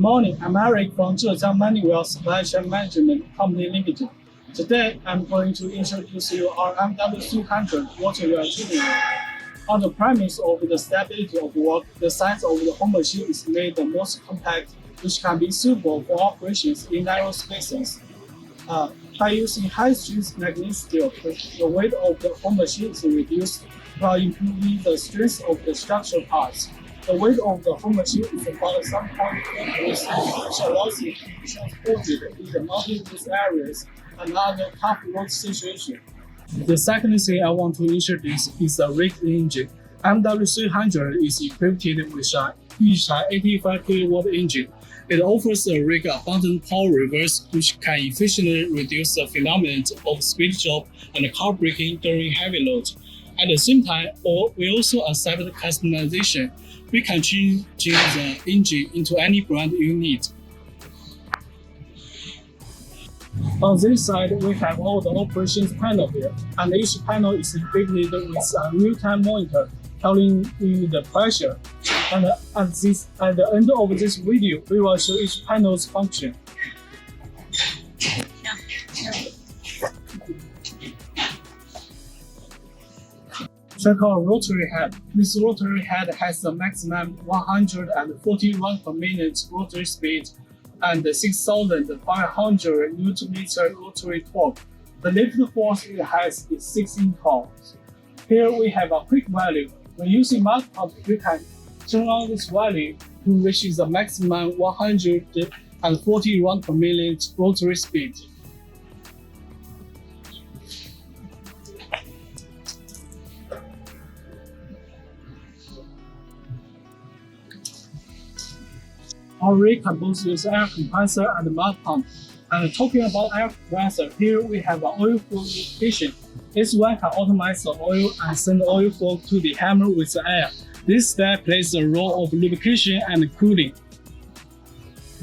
morning, I'm Eric from Zhejiang Manual Supply Chain Management Company Limited. Today, I'm going to introduce you our MW-300 water wheel generator. On the premise of the stability of work, the size of the home machine is made the most compact, which can be suitable for operations in narrow spaces. By using high-strength magnet steel, the weight of the home machine is reduced while improving the strength of the structural parts. The weight of the home machine is about 7.4 tons, which allows it to be transported in the multi-use areas and other tough road situations. The second thing I want to introduce is the rig engine. MW-300 is equipped with a Yuchai 85 kW engine. It offers a rig abundant power reverse, which can efficiently reduce the phenomenon of speed drop and car braking during heavy load. At the same time, we also accept customization. We can change the engine into any brand you need. On this side, we have all the operations panel here, and each panel is equipped with a real-time monitor telling you the pressure. And at the end of this video, we will show each panel's function. Check our rotary head. This rotary head has a maximum 140 run per minute rotary speed and 6,500 Nm rotary torque. The lift force it has is 16 tons. Here we have a quick value. When using mud pump, we can turn on this value to reach the maximum 140 run per minute rotary speed. Our rig can both use air compressor and mud pump. And talking about air compressor, here we have an oil flow lubrication. This one can automate the oil and send oil flow to the hammer with the air. This step plays the role of lubrication and cooling.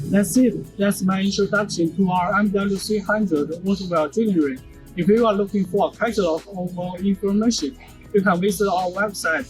That's it. That's my introduction to our MW-300 water wheel generator. If you are looking for a catalog or more information, you can visit our website